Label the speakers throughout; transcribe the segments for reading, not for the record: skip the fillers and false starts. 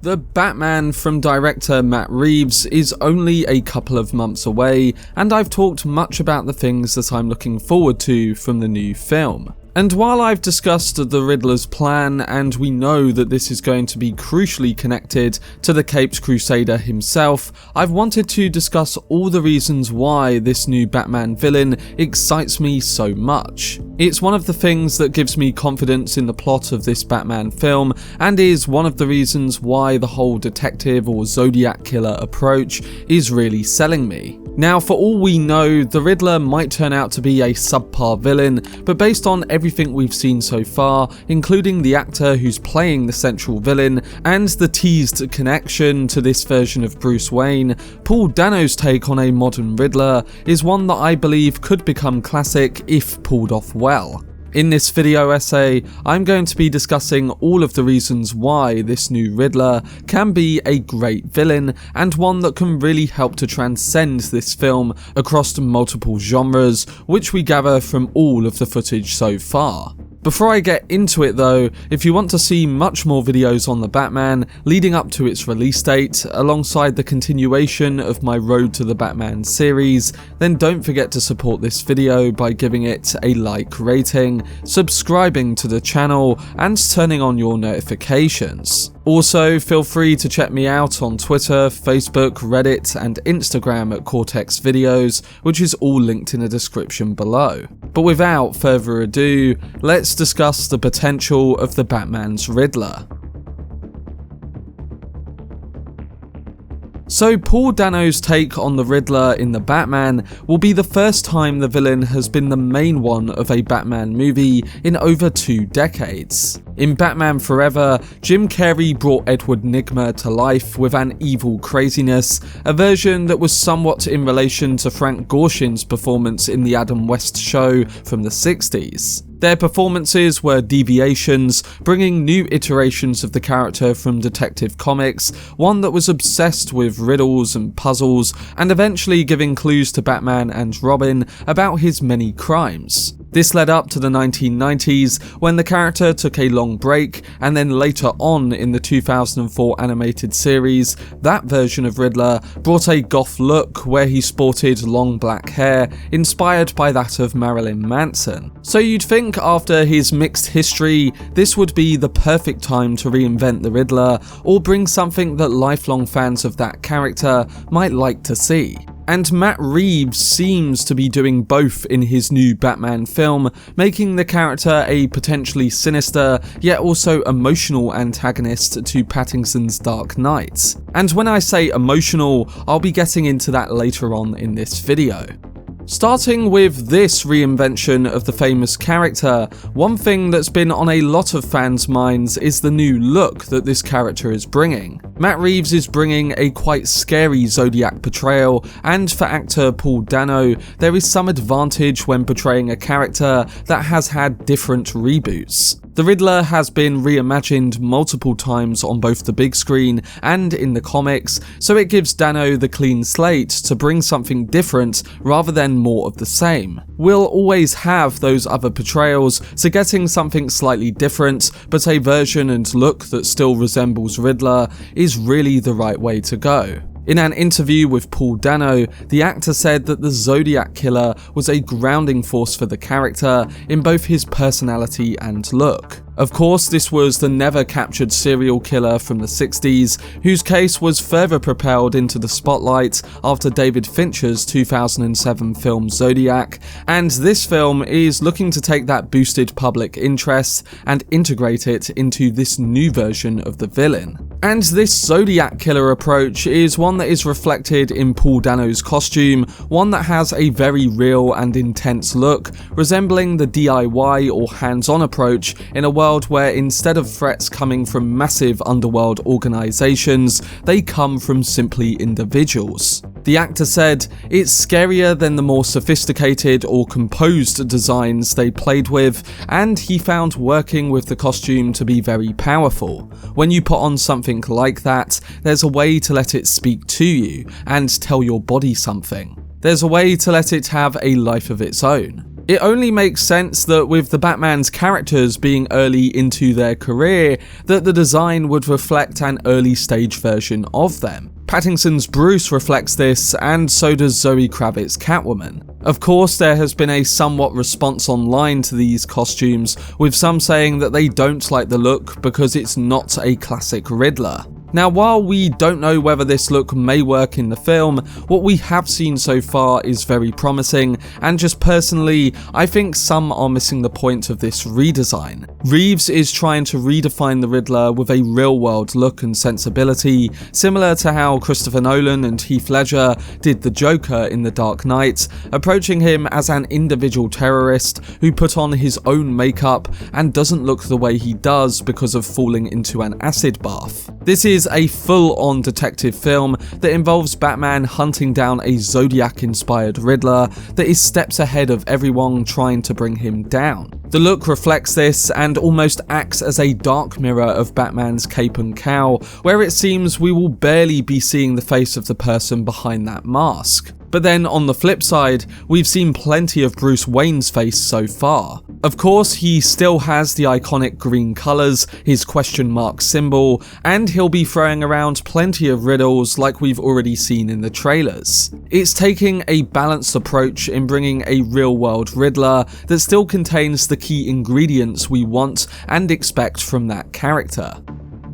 Speaker 1: The Batman from director Matt Reeves is only a couple of months away, and I've talked much about the things that I'm looking forward to from the new film. And while I've discussed the Riddler's plan, and we know that this is going to be crucially connected to the Caped Crusader himself, I've wanted to discuss all the reasons why this new Batman villain excites me so much. It's one of the things that gives me confidence in the plot of this Batman film, and is one of the reasons why the whole detective or Zodiac killer approach is really selling me. Now, for all we know, the Riddler might turn out to be a subpar villain, but based on everything we've seen so far, including the actor who's playing the central villain, and the teased connection to this version of Bruce Wayne, Paul Dano's take on a modern Riddler is one that I believe could become classic if pulled off well. In this video essay, I'm going to be discussing all of the reasons why this new Riddler can be a great villain, and one that can really help to transcend this film across multiple genres, which we gather from all of the footage so far. Before I get into it though, if you want to see much more videos on the Batman leading up to its release date, alongside the continuation of my Road to the Batman series, then don't forget to support this video by giving it a like rating, subscribing to the channel, and turning on your notifications. Also, feel free to check me out on Twitter, Facebook, Reddit, and Instagram at Cortex Videos, which is all linked in the description below. But without further ado, let's discuss the potential of the Batman's Riddler. So Paul Dano's take on the Riddler in The Batman will be the first time the villain has been the main one of a Batman movie in over 2 decades. In Batman Forever, Jim Carrey brought Edward Nygma to life with an evil craziness, a version that was somewhat in relation to Frank Gorshin's performance in the Adam West Show from the 60s. Their performances were deviations, bringing new iterations of the character from Detective Comics, one that was obsessed with riddles and puzzles, and eventually giving clues to Batman and Robin about his many crimes. This led up to the 1990s, when the character took a long break, and then later on in the 2004 animated series, that version of Riddler brought a goth look where he sported long black hair, inspired by that of Marilyn Manson. So you'd think after his mixed history, this would be the perfect time to reinvent the Riddler, or bring something that lifelong fans of that character might like to see. And Matt Reeves seems to be doing both in his new Batman film, making the character a potentially sinister, yet also emotional antagonist to Pattinson's Dark Knight. And when I say emotional, I'll be getting into that later on in this video. Starting with this reinvention of the famous character, one thing that's been on a lot of fans' minds is the new look that this character is bringing. Matt Reeves is bringing a quite scary Zodiac portrayal, and for actor Paul Dano, there is some advantage when portraying a character that has had different reboots. The Riddler has been reimagined multiple times on both the big screen and in the comics, so it gives Dano the clean slate to bring something different rather than more of the same. We'll always have those other portrayals, so getting something slightly different, but a version and look that still resembles Riddler, is really the right way to go. In an interview with Paul Dano, the actor said that the Zodiac killer was a grounding force for the character in both his personality and look. Of course, this was the never-captured serial killer from the 60s, whose case was further propelled into the spotlight after David Fincher's 2007 film Zodiac, and this film is looking to take that boosted public interest and integrate it into this new version of the villain. And this Zodiac killer approach is one that is reflected in Paul Dano's costume, one that has a very real and intense look, resembling the DIY or hands-on approach in a world where instead of threats coming from massive underworld organizations, they come from simply individuals. The actor said, "It's scarier than the more sophisticated or composed designs they played with, and he found working with the costume to be very powerful. When you put on something like that, there's a way to let it speak to you and tell your body something." There's a way to let it have a life of its own. It only makes sense that with the Batman's characters being early into their career, that the design would reflect an early stage version of them. Pattinson's Bruce reflects this, and so does Zoë Kravitz's Catwoman. Of course, there has been a somewhat response online to these costumes, with some saying that they don't like the look because it's not a classic Riddler. Now, while we don't know whether this look may work in the film, what we have seen so far is very promising, and just personally, I think some are missing the point of this redesign. Reeves is trying to redefine the Riddler with a real-world look and sensibility, similar to how Christopher Nolan and Heath Ledger did the Joker in The Dark Knight, approaching him as an individual terrorist who put on his own makeup and doesn't look the way he does because of falling into an acid bath. This is a full-on detective film that involves Batman hunting down a Zodiac-inspired Riddler that is steps ahead of everyone trying to bring him down. The look reflects this and almost acts as a dark mirror of Batman's cape and cowl, where it seems we will barely be seeing the face of the person behind that mask. But then on the flip side, we've seen plenty of Bruce Wayne's face so far. Of course, he still has the iconic green colours, his question mark symbol, and he'll be throwing around plenty of riddles like we've already seen in the trailers. It's taking a balanced approach in bringing a real-world Riddler that still contains the key ingredients we want and expect from that character.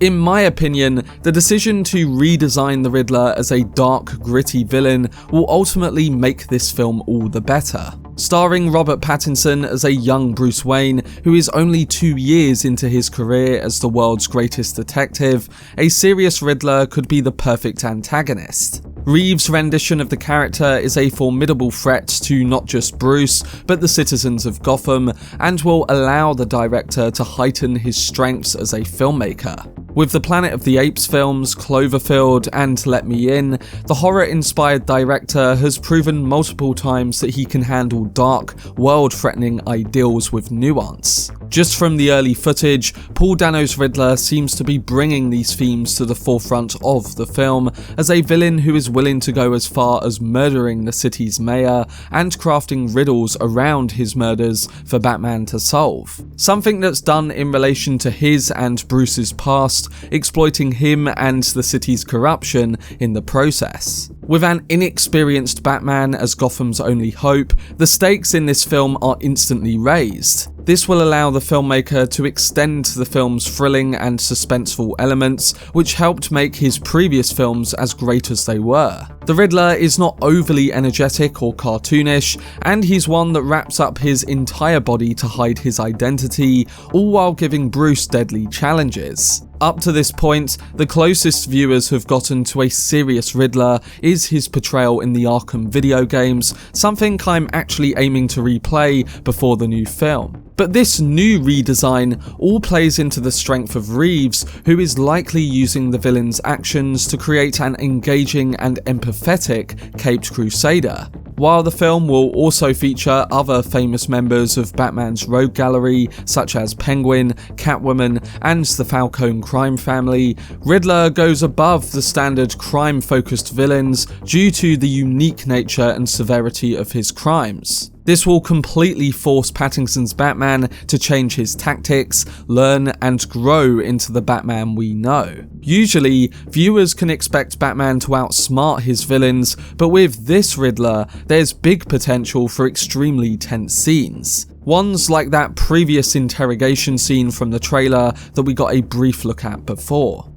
Speaker 1: In my opinion, the decision to redesign the Riddler as a dark, gritty villain will ultimately make this film all the better. Starring Robert Pattinson as a young Bruce Wayne who is only 2 years into his career as the world's greatest detective, a serious Riddler could be the perfect antagonist. Reeves' rendition of the character is a formidable threat to not just Bruce, but the citizens of Gotham, and will allow the director to heighten his strengths as a filmmaker. With the Planet of the Apes films, Cloverfield, and Let Me In, the horror-inspired director has proven multiple times that he can handle dark, world-threatening ideals with nuance. Just from the early footage, Paul Dano's Riddler seems to be bringing these themes to the forefront of the film, as a villain who is willing to go as far as murdering the city's mayor and crafting riddles around his murders for Batman to solve. Something that's done in relation to his and Bruce's past, exploiting him and the city's corruption in the process. With an inexperienced Batman as Gotham's only hope, the stakes in this film are instantly raised. This will allow the filmmaker to extend the film's thrilling and suspenseful elements, which helped make his previous films as great as they were. The Riddler is not overly energetic or cartoonish, and he's one that wraps up his entire body to hide his identity, all while giving Bruce deadly challenges. Up to this point, the closest viewers have gotten to a serious Riddler is his portrayal in the Arkham video games, something I'm actually aiming to replay before the new film. But this new redesign all plays into the strength of Reeves, who is likely using the villain's actions to create an engaging and empathetic Caped Crusader. While the film will also feature other famous members of Batman's rogue gallery, such as Penguin, Catwoman, and the Falcone crime family, Riddler goes above the standard crime-focused villains due to the unique nature and severity of his crimes. This will completely force Pattinson's Batman to change his tactics, learn, and grow into the Batman we know. Usually, viewers can expect Batman to outsmart his villains, but with this Riddler, there's big potential for extremely tense scenes. Ones like that previous interrogation scene from the trailer that we got a brief look at before.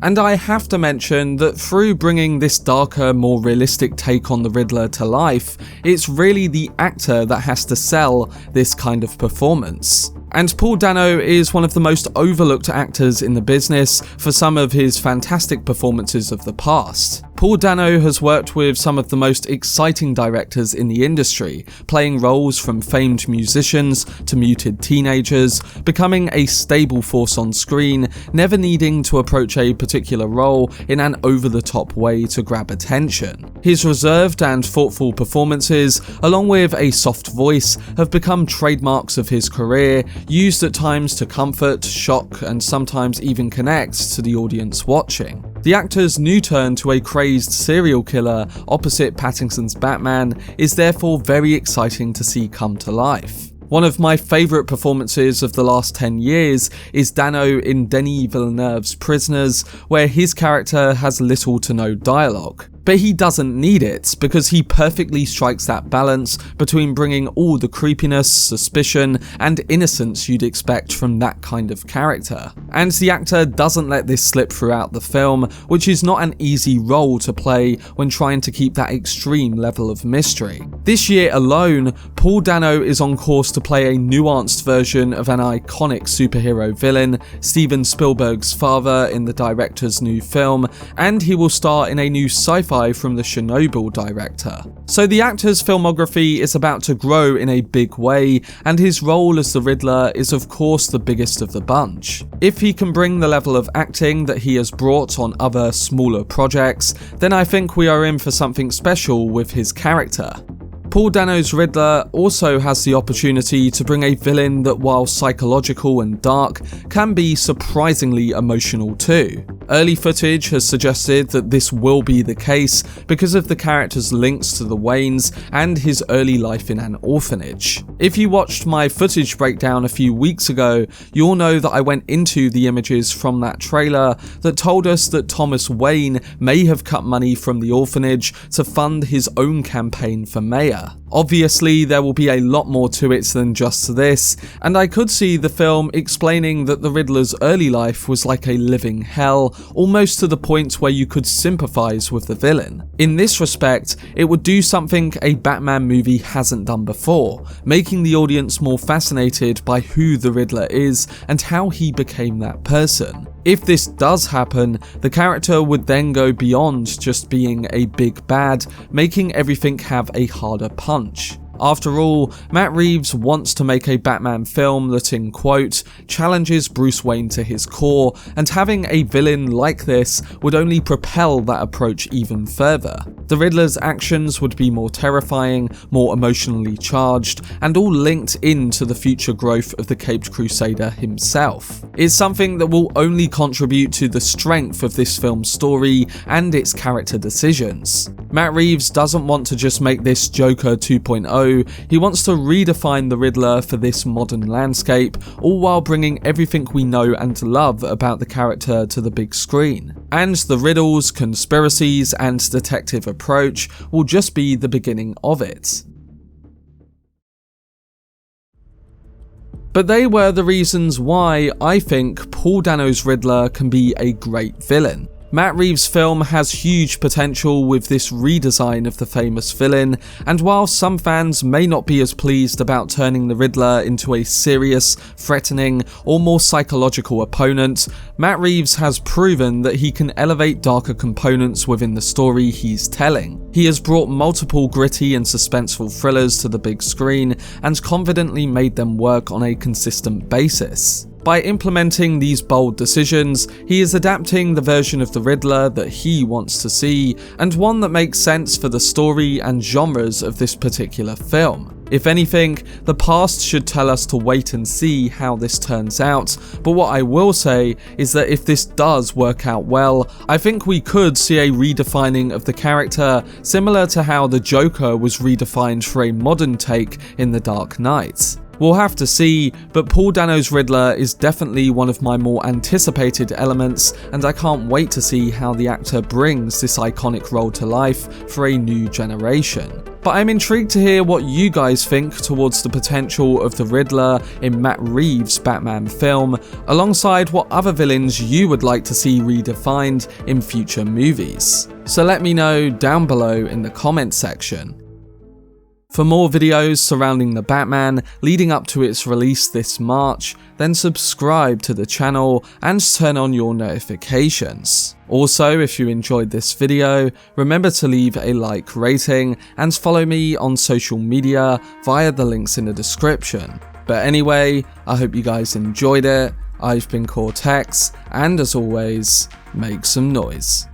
Speaker 1: And I have to mention that through bringing this darker, more realistic take on the Riddler to life, it's really the actor that has to sell this kind of performance. And Paul Dano is one of the most overlooked actors in the business for some of his fantastic performances of the past. Paul Dano has worked with some of the most exciting directors in the industry, playing roles from famed musicians to muted teenagers, becoming a stable force on screen, never needing to approach a particular role in an over-the-top way to grab attention. His reserved and thoughtful performances, along with a soft voice, have become trademarks of his career, used at times to comfort, shock, and sometimes even connect to the audience watching. The actor's new turn to a crazed serial killer opposite Pattinson's Batman is therefore very exciting to see come to life. One of my favourite performances of the last 10 years is Dano in Denis Villeneuve's Prisoners, where his character has little to no dialogue. But he doesn't need it, because he perfectly strikes that balance between bringing all the creepiness, suspicion, and innocence you'd expect from that kind of character. And the actor doesn't let this slip throughout the film, which is not an easy role to play when trying to keep that extreme level of mystery. This year alone, Paul Dano is on course to play a nuanced version of an iconic superhero villain, Steven Spielberg's father in the director's new film, and he will star in a new sci-fi from the Chernobyl director. So the actor's filmography is about to grow in a big way, and his role as the Riddler is of course the biggest of the bunch. If he can bring the level of acting that he has brought on other smaller projects, then I think we are in for something special with his character. Paul Dano's Riddler also has the opportunity to bring a villain that, while psychological and dark, can be surprisingly emotional too. Early footage has suggested that this will be the case because of the character's links to the Waynes and his early life in an orphanage. If you watched my footage breakdown a few weeks ago, you'll know that I went into the images from that trailer that told us that Thomas Wayne may have cut money from the orphanage to fund his own campaign for mayor. Obviously, there will be a lot more to it than just this, and I could see the film explaining that the Riddler's early life was like a living hell, almost to the point where you could sympathise with the villain. In this respect, it would do something a Batman movie hasn't done before, making the audience more fascinated by who the Riddler is and how he became that person. If this does happen, the character would then go beyond just being a big bad, making everything have a harder punch. After all, Matt Reeves wants to make a Batman film that, in quote, challenges Bruce Wayne to his core, and having a villain like this would only propel that approach even further. The Riddler's actions would be more terrifying, more emotionally charged, and all linked into the future growth of the Caped Crusader himself. It's something that will only contribute to the strength of this film's story and its character decisions. Matt Reeves doesn't want to just make this Joker 2.0, he wants to redefine the Riddler for this modern landscape, all while bringing everything we know and love about the character to the big screen. And the riddles, conspiracies, and detective approach will just be the beginning of it. But they were the reasons why I think Paul Dano's Riddler can be a great villain. Matt Reeves' film has huge potential with this redesign of the famous villain, and while some fans may not be as pleased about turning the Riddler into a serious, threatening, or more psychological opponent, Matt Reeves has proven that he can elevate darker components within the story he's telling. He has brought multiple gritty and suspenseful thrillers to the big screen, and confidently made them work on a consistent basis. By implementing these bold decisions, he is adapting the version of the Riddler that he wants to see, and one that makes sense for the story and genres of this particular film. If anything, the past should tell us to wait and see how this turns out, but what I will say is that if this does work out well, I think we could see a redefining of the character, similar to how the Joker was redefined for a modern take in The Dark Knight. We'll have to see, but Paul Dano's Riddler is definitely one of my more anticipated elements, and I can't wait to see how the actor brings this iconic role to life for a new generation. But I'm intrigued to hear what you guys think towards the potential of the Riddler in Matt Reeves' Batman film, alongside what other villains you would like to see redefined in future movies. So let me know down below in the comment section. For more videos surrounding the Batman leading up to its release this March, then subscribe to the channel and turn on your notifications. Also, if you enjoyed this video, remember to leave a like rating and follow me on social media via the links in the description. But anyway, I hope you guys enjoyed it. I've been Cortex, and as always, make some noise.